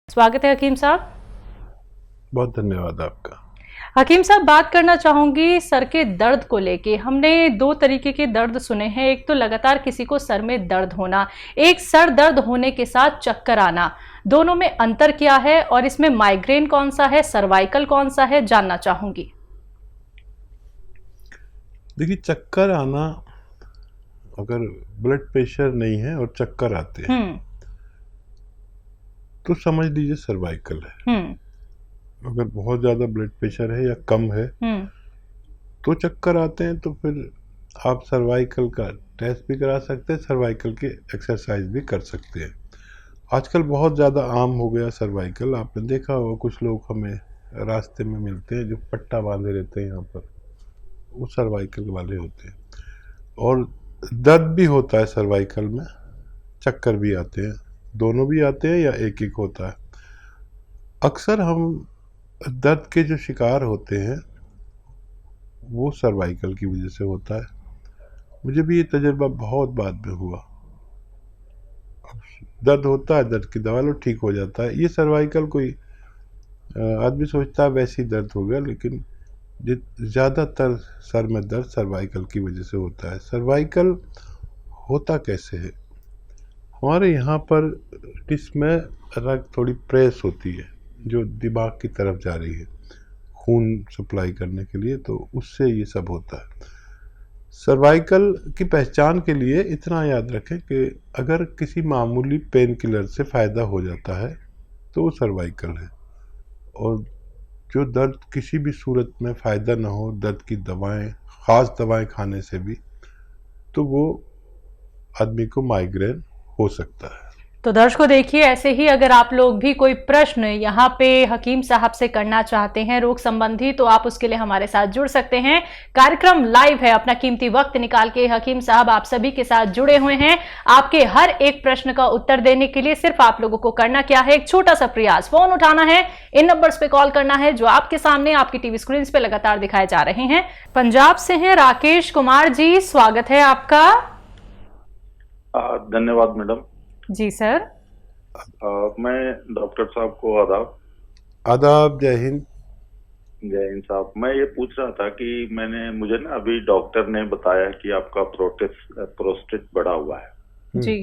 स्वागत है हकीम साहब। बहुत धन्यवाद आपका। हकीम साहब, बात करना चाहूंगी सर के दर्द को लेके। हमने दो तरीके के दर्द सुने हैं, एक तो लगातार किसी को सर में दर्द होना, एक सर दर्द होने के साथ चक्कर आना। दोनों में अंतर क्या है और इसमें माइग्रेन कौन सा है, सर्वाइकल कौन सा है, जानना चाहूंगी। देखिए, चक्कर आना, अगर ब्लड प्रेशर नहीं है और चक्कर आते हैं तो समझ लीजिए सर्वाइकल है। अगर बहुत ज्यादा ब्लड प्रेशर है या कम है तो चक्कर आते हैं तो फिर आप सर्वाइकल का टेस्ट भी करा सकते हैं, सर्वाइकल की एक्सरसाइज भी कर सकते हैं। आजकल बहुत ज़्यादा आम हो गया सर्वाइकल। आपने देखा होगा कुछ लोग हमें रास्ते में मिलते हैं जो पट्टा बांधे रहते हैं यहाँ पर, वो सर्वाइकल वाले होते हैं। और दर्द भी होता है सर्वाइकल में, चक्कर भी आते हैं, दोनों भी आते हैं या एक एक होता है। अक्सर हम दर्द के जो शिकार होते हैं वो सर्वाइकल की वजह से होता है। मुझे भी ये तजुर्बा बहुत बाद में हुआ। दर्द होता है, दर्द की दवा लो, ठीक हो जाता है। ये सर्वाइकल कोई आदमी सोचता है वैसी दर्द हो गया, लेकिन ज़्यादातर सर में दर्द सर्वाइकल की वजह से होता है। सर्वाइकल होता कैसे है? हमारे यहाँ पर डिस्क में रग थोड़ी प्रेस होती है जो दिमाग की तरफ जा रही है खून सप्लाई करने के लिए, तो उससे ये सब होता है। सर्वाइकल की पहचान के लिए इतना याद रखें कि अगर किसी मामूली पेन किलर से फ़ायदा हो जाता है तो वो सर्वाइकल है, और जो दर्द किसी भी सूरत में फ़ायदा ना हो, दर्द की दवाएं, ख़ास दवाएं खाने से भी, तो वो आदमी को माइग्रेन हो सकता है। तो दर्शकों देखिए, ऐसे ही अगर आप लोग भी कोई प्रश्न यहाँ पे हकीम साहब से करना चाहते हैं रोग संबंधी, तो आप उसके लिए हमारे साथ जुड़ सकते हैं। कार्यक्रम लाइव है, अपना कीमती वक्त निकाल के हकीम साहब आप सभी के साथ जुड़े हुए हैं। आपके हर एक प्रश्न का उत्तर देने के लिए सिर्फ आप लोगों को करना क्या है, एक छोटा सा प्रयास, फोन उठाना है, इन नंबर्स पे कॉल करना है जो आपके सामने आपकी टीवी स्क्रीन पे लगातार दिखाए जा रहे हैं। पंजाब से हैं राकेश कुमार जी, स्वागत है आपका। धन्यवाद मैडम जी सर। मैं डॉक्टर साहब को आदाब। आदाब, जय हिंद। जय हिंद साहब। मैं ये पूछ रहा था कि मुझे ना अभी डॉक्टर ने बताया कि आपका प्रोस्टेट बढ़ा हुआ है जी।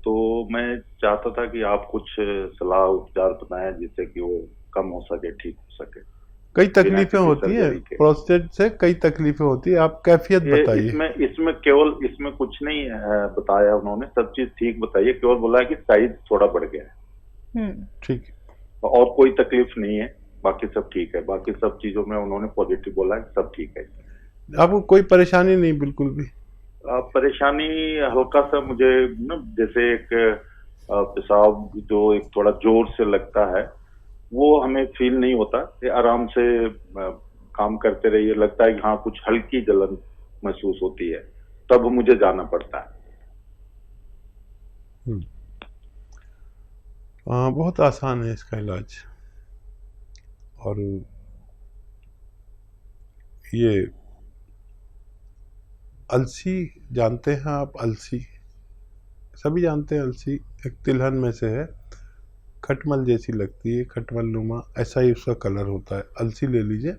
तो मैं चाहता था कि आप कुछ सलाह उपचार बताएं जिससे कि वो कम हो सके, ठीक हो सके। कई तकलीफें होती है प्रोस्टेट से, कई तकलीफें होती है, आप कैफियत बताइए। इसमें केवल इसमें कुछ नहीं बताया उन्होंने, सब चीज ठीक बताइए, केवल बोला है कि साइज थोड़ा बढ़ गया है। ठीक है, और कोई तकलीफ नहीं है, बाकी सब ठीक है। बाकी सब चीजों में उन्होंने पॉजिटिव बोला है, सब ठीक है। आपको कोई परेशानी नहीं? बिल्कुल भी परेशानी हल्का सा मुझे ना, जैसे एक पेशाब जो एक थोड़ा जोर से लगता है, वो हमें फील नहीं होता। ये आराम से काम करते रहिए, लगता है कि हाँ कुछ हल्की जलन महसूस होती है, तब मुझे जाना पड़ता है। बहुत आसान है इसका इलाज। और ये अलसी जानते हैं आप? अलसी सभी जानते हैं। अलसी एक तिलहन में से है, खटमल जैसी लगती है, खटमल नुमा, ऐसा ही उसका कलर होता है। अलसी ले लीजिए,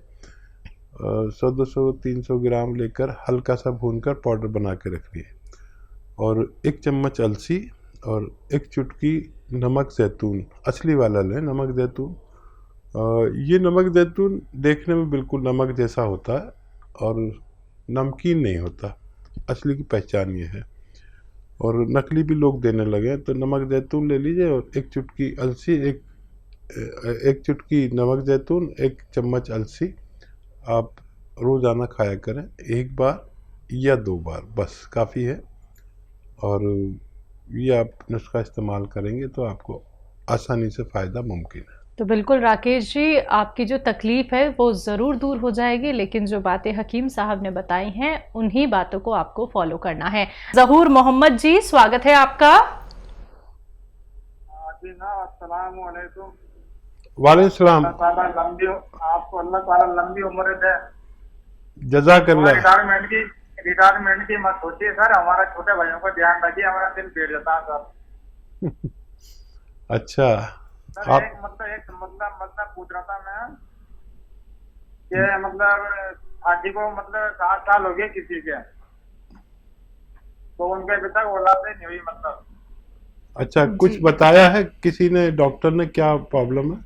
100-200-300 ग्राम लेकर हल्का सा भूनकर पाउडर बना के रख लिए, और 1 चम्मच अलसी और 1 चुटकी नमक ज़ैतून, असली वाला लें, नमक ज़ैतून। ये नमक ज़ैतून देखने में बिल्कुल नमक जैसा होता है और नमकीन नहीं होता, असली की पहचान ये है। और नकली भी लोग देने लगे, तो नमक ज़ैतून ले लीजिए और 1 चुटकी अलसी, एक चुटकी नमक ज़ैतून, 1 चम्मच अलसी, आप रोज़ाना खाया करें, 1 बार या 2 बार बस काफ़ी है। और ये आप नुस्खा इस्तेमाल करेंगे तो आपको आसानी से फ़ायदा मुमकिन है। तो बिल्कुल राकेश जी, आपकी जो तकलीफ है वो ज़रूर दूर हो जाएगी, लेकिन जो बातें हकीम साहब ने बताई हैं उन्हीं बातों को आपको फॉलो करना है। ज़हूर मोहम्मद जी, स्वागत है आपका। वालेकुम सलाम। आपको अल्लाह ताला लंबी उम्र दे। जज़ाकल्लाह। रिटायरमेंट की मत सोचिए सर, हमारा छोटे भाइयों का ध्यान रखिए, हमारा दिल बैठ जाता है सर। अच्छा, सर आप एक मतलब पूछ रहा था मैं कि मतलब शादी को मतलब 7 साल हो गए किसी के, तो उनके अभी तक औलाद नहीं हुई मतलब। अच्छा, कुछ जी बताया है किसी ने, डॉक्टर ने, क्या प्रॉब्लम है?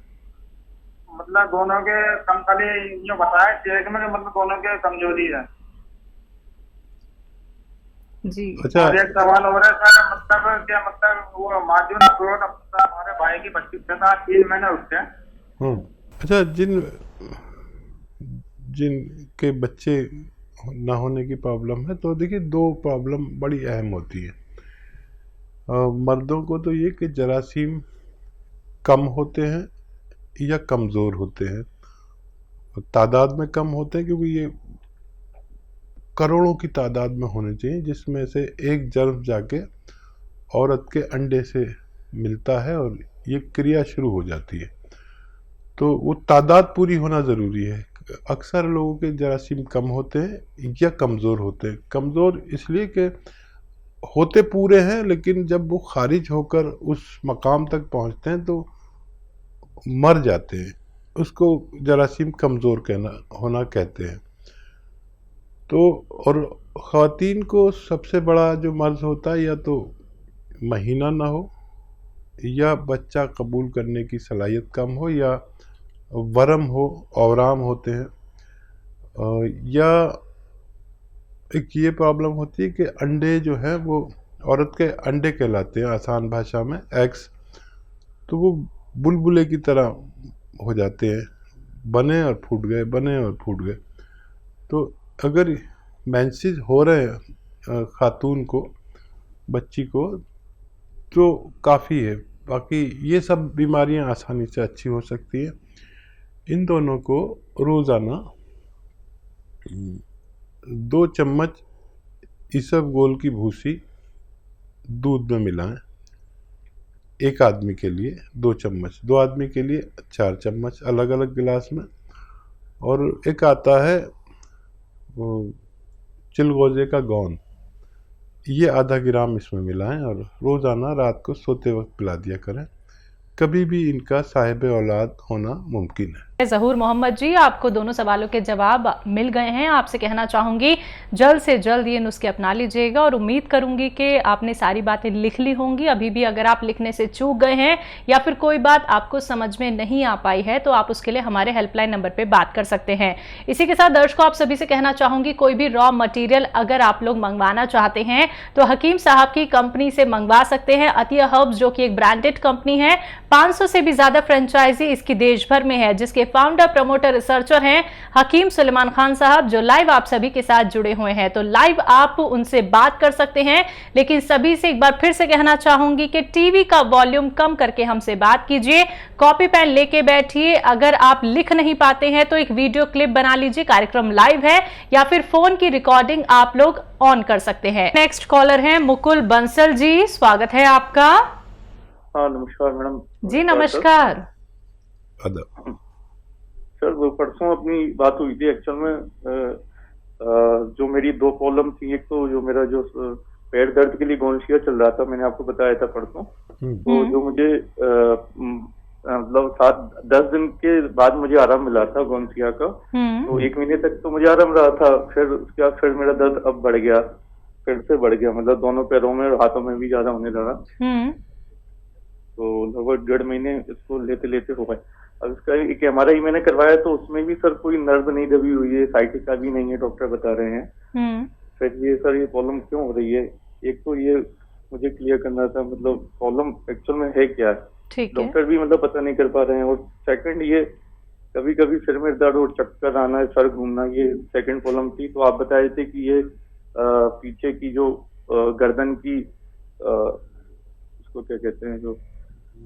मतलब दोनों के कम खाली यूँ बताया एक में मतलब दोनों के कमजोरी है। जी अच्छा। और एक सवाल हो रहा है सर, मतलब क्या मतलब वो मार्जिन अपलोड हमारे भाई की बच्ची के साथ 3 महीने उसके। अच्छा, जिनके बच्चे ना होने की प्रॉब्लम है, तो देखिए 2 प्रॉब्लम बड़ी अहम होती है। मर्दों को तो ये कि जरासीम कम होते हैं या कमज़ोर होते हैं। तादाद में कम होते हैं क्योंकि ये करोड़ों की तादाद में होने चाहिए, जिसमें से एक जर्म जाके औरत के अंडे से मिलता है और ये क्रिया शुरू हो जाती है। तो वो तादाद पूरी होना ज़रूरी है। अक्सर लोगों के जरासीम कम होते हैं या कमज़ोर होते हैं। कमज़ोर इसलिए कि होते पूरे हैं, लेकिन जब वो खारिज होकर उस मकाम तक पहुंचते हैं तो मर जाते हैं। उसको जरासीम कमज़ोर होना कहते हैं। तो और ख़वातीन को सबसे बड़ा जो मर्ज़ होता है, या तो महीना ना हो, या बच्चा कबूल करने की सलाहियत कम हो, या वरम हो, औराम होते हैं, या एक ये प्रॉब्लम होती है कि अंडे जो है वो औरत के अंडे कहलाते हैं आसान भाषा में, एग्स, तो वो बुलबुले की तरह हो जाते हैं, बने और फूट गए, बने और फूट गए। तो अगर मेंसेस हो रहे हैं खातून को, बच्ची को, तो काफ़ी है। बाकी ये सब बीमारियां आसानी से अच्छी हो सकती है। इन दोनों को रोज़ाना 2 चम्मच इसबगोल की भूसी दूध में मिलाएं। एक आदमी के लिए 2 चम्मच, 2 आदमी के लिए 4 चम्मच अलग अलग गिलास में। और एक आता है वो चिलगोजे का गोंद, ये आधा ग्राम इसमें मिलाएं और रोज़ाना रात को सोते वक्त पिला दिया करें। कभी भी इनका साहिब औलाद होना मुमकिन है। ज़हूर मोहम्मद जी, आपको दोनों सवालों के जवाब मिल गए हैं। आपसे कहना चाहूँगी जल्द से जल्द ये नुस्खे अपना लीजिएगा और उम्मीद करूँगी कि आपने सारी बातें लिख ली होंगी। अभी भी अगर आप लिखने से चूक गए हैं या फिर कोई बात आपको समझ में नहीं आ पाई है तो आप उसके लिए हमारे हेल्पलाइन नंबर पर बात कर सकते हैं। इसी के साथ दर्शकों, आप सभी से कहना चाहूँगी कोई भी रॉ मटीरियल अगर आप लोग मंगवाना चाहते हैं तो हकीम साहब की कंपनी से मंगवा सकते हैं। अतिया हर्ब्स जो कि एक ब्रांडेड कंपनी है, 500 से भी ज्यादा फ्रेंचाइजी इसकी देश भर में है, जिसके फाउंडर, प्रमोटर, रिसर्चर हैं हकीम सुलेमान खान साहब, जो लाइव आप सभी के साथ जुड़े हुए हैं। तो लाइव आप उनसे बात कर सकते हैं, लेकिन सभी से एक बार फिर से कहना चाहूंगी कि टीवी का वॉल्यूम कम करके हमसे बात कीजिए, कॉपी पेन लेके बैठिए। अगर आप लिख नहीं पाते हैं तो एक वीडियो क्लिप बना लीजिए, कार्यक्रम लाइव है, या फिर फोन की रिकॉर्डिंग आप लोग ऑन कर सकते हैं। नेक्स्ट कॉलर है मुकुल बंसल जी, स्वागत है आपका। हाँ नमस्कार मैडम। जी नमस्कार। सर वो परसों अपनी बात हुई थी एक्चुअल में, जो मेरी 2 प्रॉब्लम थी। एक तो जो मेरा जो पेट दर्द के लिए गोंशिया चल रहा था, मैंने आपको बताया था परसों। तो जो मुझे मतलब 7-10 दिन के बाद मुझे आराम मिला था गोंशिया का। तो 1 महीने तक तो मुझे आराम रहा था, फिर उसके बाद फिर मेरा दर्द अब बढ़ गया, फिर से बढ़ गया, मतलब दोनों पैरों में और हाथों में भी ज्यादा होने लगा। तो लगभग 1.5 महीने इसको लेते लेते हो गए। अब इसका एक MRI मैंने करवाया तो उसमें भी सर कोई नर्व नहीं दबी हुई है, साइटिका भी नहीं है, डॉक्टर बता रहे हैं। फिर ये सर ये प्रॉब्लम क्यों हो रही है, एक तो ये मुझे क्लियर करना था, मतलब प्रॉब्लम एक्चुअल में है क्या है, डॉक्टर भी मतलब पता नहीं कर पा रहे हैं। और सेकंड ये कभी कभी सिर में दर्द और चक्कर आना, सर घूमना, ये सेकंड प्रॉब्लम थी। तो आप बताए थे कि ये पीछे की जो गर्दन की उसको क्या कहते हैं, जो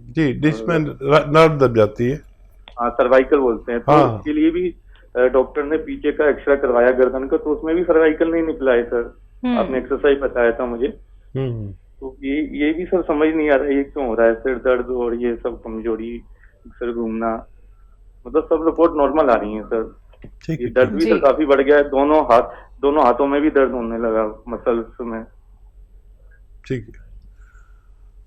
जी जिसमें नर्व दब जाती है, हाँ सर्वाइकल बोलते हैं। तो हाँ। उसके लिए भी डॉक्टर ने पीछे का एक्सरे करवाया गर्दन का, तो उसमें भी सर्वाइकल नहीं निकला है सर। आपने एक्सरसाइज बताया था मुझे। तो ये भी सर समझ नहीं आ रहा है ये क्यों हो रहा है, सिर दर्द और ये सब कमजोरी, सिर घूमना, मतलब सब रिपोर्ट नॉर्मल आ रही है सर। ये दर्द भी सर काफी बढ़ गया है, दोनों हाथों में भी दर्द होने लगा, मसल्स में। ठीक है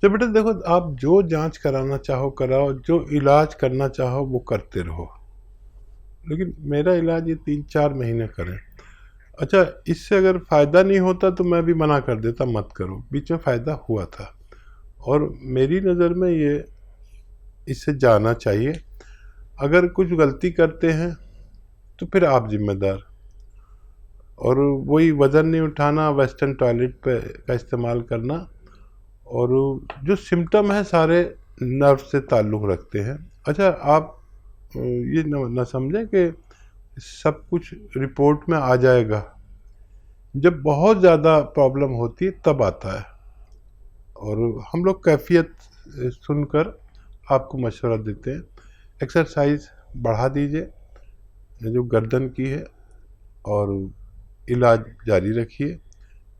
तो बेटा देखो, आप जो जांच कराना चाहो कराओ, जो इलाज करना चाहो वो करते रहो, लेकिन मेरा इलाज ये 3-4 महीने करें। अच्छा, इससे अगर फ़ायदा नहीं होता तो मैं भी मना कर देता, मत करो। बीच में फ़ायदा हुआ था और मेरी नज़र में ये इससे जाना चाहिए। अगर कुछ गलती करते हैं तो फिर आप जिम्मेदार। और वही वज़न नहीं उठाना, वेस्टर्न टॉयलेट का इस्तेमाल करना, और जो सिम्टम है सारे नर्व से ताल्लुक़ रखते हैं। अच्छा, आप ये न समझें कि सब कुछ रिपोर्ट में आ जाएगा। जब बहुत ज़्यादा प्रॉब्लम होती है तब आता है, और हम लोग कैफियत सुनकर आपको मशवरा देते हैं। एक्सरसाइज बढ़ा दीजिए जो गर्दन की है, और इलाज जारी रखिए।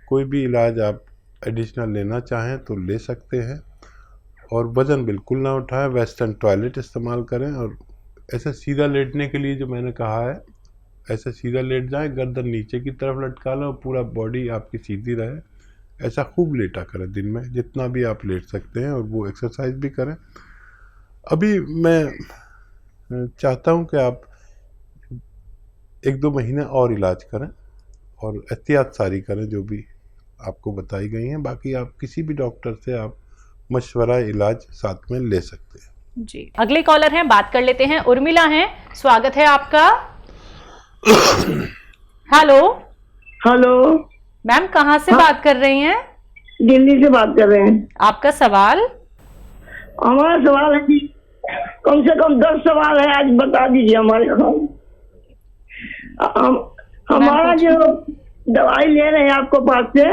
कोई भी इलाज आप एडिशनल लेना चाहें तो ले सकते हैं, और वज़न बिल्कुल ना उठाएं, वेस्टर्न टॉयलेट इस्तेमाल करें, और ऐसा सीधा लेटने के लिए जो मैंने कहा है, ऐसा सीधा लेट जाएं, गर्दन नीचे की तरफ लटका लें और पूरा बॉडी आपकी सीधी रहे। ऐसा खूब लेटा करें दिन में, जितना भी आप लेट सकते हैं, और वो एक्सरसाइज भी करें। अभी मैं चाहता हूं कि आप 1-2 महीने और इलाज करें और एहतियात सारी करें जो भी आपको बताई गई हैं। बाकी आप किसी भी डॉक्टर से आप मशवरा इलाज साथ में ले सकते हैं। जी, अगले कॉलर हैं, बात कर लेते हैं। उर्मिला हैं, स्वागत है आपका। हेलो। हेलो मैम, कहाँ से बात कर रही हैं? दिल्ली से बात कर रहे हैं। आपका सवाल? हमारा सवाल है कि कम से कम 10 सवाल है, आज बता दीजिए हमारे को। हमारा जो दवाई ले रहे हैं आपको पास से,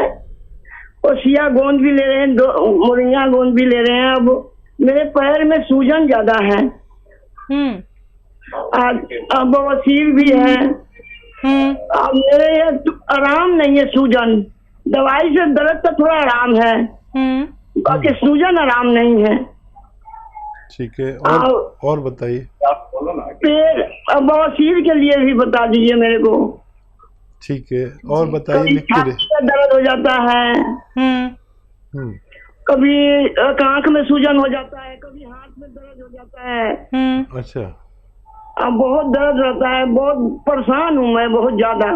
और सिया गोंद भी ले रहे हैं, 2 मोरिंगा गोंद भी ले रहे हैं। अब मेरे पैर में सूजन ज्यादा है, अब बवासीर भी है। अब मेरे ये आराम नहीं है, सूजन। दवाई से दर्द का थोड़ा आराम है, बाकी सूजन आराम नहीं है। ठीक है, और बताइए। पेट बवासीर के लिए भी बता दीजिए मेरे को। ठीक है, और बताइए। लिख के दर्द हो जाता है, कभी आंख में सूजन हो जाता है, कभी हाथ में दर्द हो जाता है। अच्छा, अब बहुत दर्द रहता है, बहुत परेशान हूँ मैं, बहुत ज्यादा।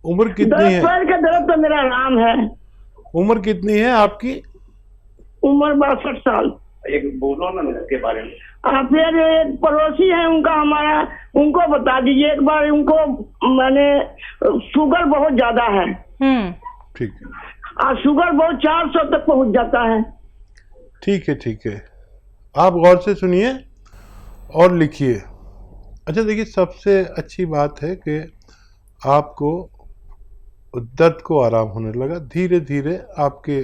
उम्र कितनी है? पैर का दर्द तो मेरा आराम है। उम्र कितनी है आपकी? उम्र 62 साल। एक बोलो ना इसके बारे में। फिर एक पड़ोसी है उनका, हमारा, उनको बता दीजिए एक बार। उनको मैंने शुगर बहुत ज्यादा है। ठीक है, शुगर बहुत 400 तक पहुंच जाता है। ठीक है, ठीक है, आप गौर से सुनिए और लिखिए। अच्छा देखिए, सबसे अच्छी बात है कि आपको दर्द को आराम होने लगा, धीरे धीरे आपके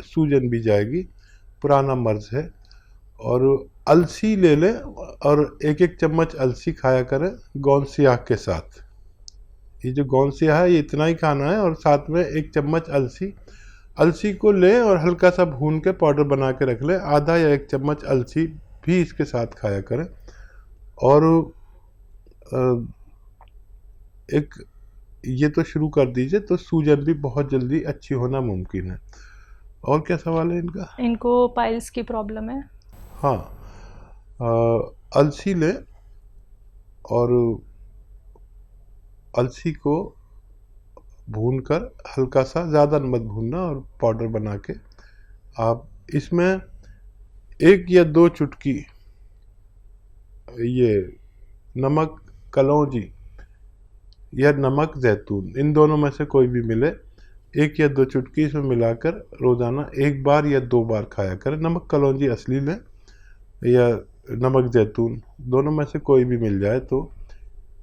सूजन भी जाएगी। पुराना मर्ज है, और अलसी ले लें और 1-1 चम्मच अलसी खाया करें गोंद सियाह के साथ। ये जो गोंद सियाह है ये इतना ही खाना है, और साथ में 1 चम्मच अलसी को लें और हल्का सा भून के पाउडर बना के रख लें। आधा या 1 चम्मच अलसी भी इसके साथ खाया करें। और एक ये तो शुरू कर दीजिए, तो सूजन भी बहुत जल्दी अच्छी होना मुमकिन है। और क्या सवाल है इनका? इनको पाइल्स की प्रॉब्लम है। हाँ, अलसी लें और अलसी को भूनकर हल्का सा, ज़्यादा मत भूनना, और पाउडर बना के आप इसमें 1 या 2 चुटकी ये नमक कलौंजी या नमक जैतून, इन दोनों में से कोई भी मिले, 1 या 2 चुटकी इसमें मिलाकर रोज़ाना 1 बार या 2 बार खाया करें। नमक कलौंजी असली लें या नमक जैतून, दोनों में से कोई भी मिल जाए तो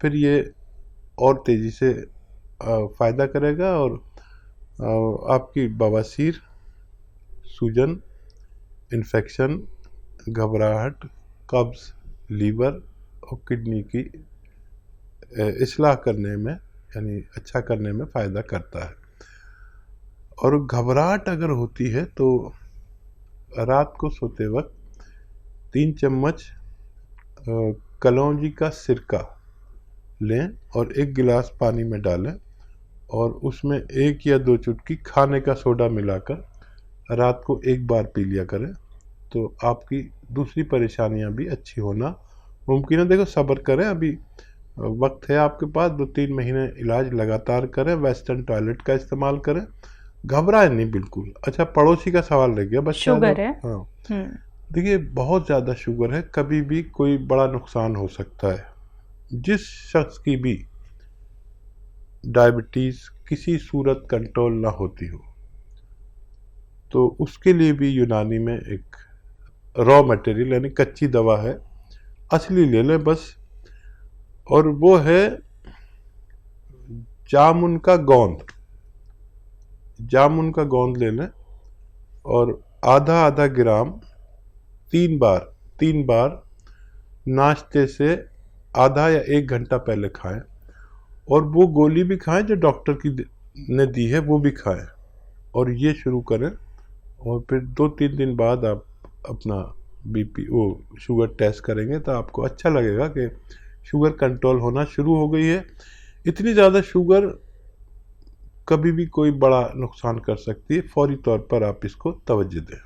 फिर ये और तेज़ी से फ़ायदा करेगा, और आपकी बवासीर, सूजन, इन्फेक्शन, घबराहट, कब्ज़, लीवर और किडनी की इस्लाह करने में, यानी अच्छा करने में फ़ायदा करता है। और घबराहट अगर होती है तो रात को सोते वक्त 3 चम्मच कलौंजी का सिरका लें और 1 गिलास पानी में डालें, और उसमें 1 या 2 चुटकी खाने का सोडा मिलाकर रात को एक बार पी लिया करें, तो आपकी दूसरी परेशानियां भी अच्छी होना मुमकिन है। देखो सब्र करें, अभी वक्त है आपके पास, 2-3 महीने इलाज लगातार करें, वेस्टर्न टॉयलेट का इस्तेमाल करें, घबराएं नहीं बिल्कुल। अच्छा, पड़ोसी का सवाल रह गया, बच्चा शुगर है। हाँ, देखिए बहुत ज़्यादा शुगर है, कभी भी कोई बड़ा नुकसान हो सकता है। जिस शख्स की भी डायबिटीज़ किसी सूरत कंट्रोल ना होती हो, तो उसके लिए भी यूनानी में एक रॉ मटेरियल यानी कच्ची दवा है, असली ले लें बस, और वो है जामुन का गोंद। जामुन का गोंद ले लें और आधा आधा ग्राम 3 बार नाश्ते से आधा या 1 घंटा पहले खाएं, और वो गोली भी खाएं जो डॉक्टर की ने दी है वो भी खाएं, और ये शुरू करें। और फिर 2-3 दिन बाद आप अपना बीपी शुगर टेस्ट करेंगे तो आपको अच्छा लगेगा कि शुगर कंट्रोल होना शुरू हो गई है। इतनी ज़्यादा शुगर कभी भी कोई बड़ा नुकसान कर सकती है, फौरी तौर पर आप इसको तवज्जो दें।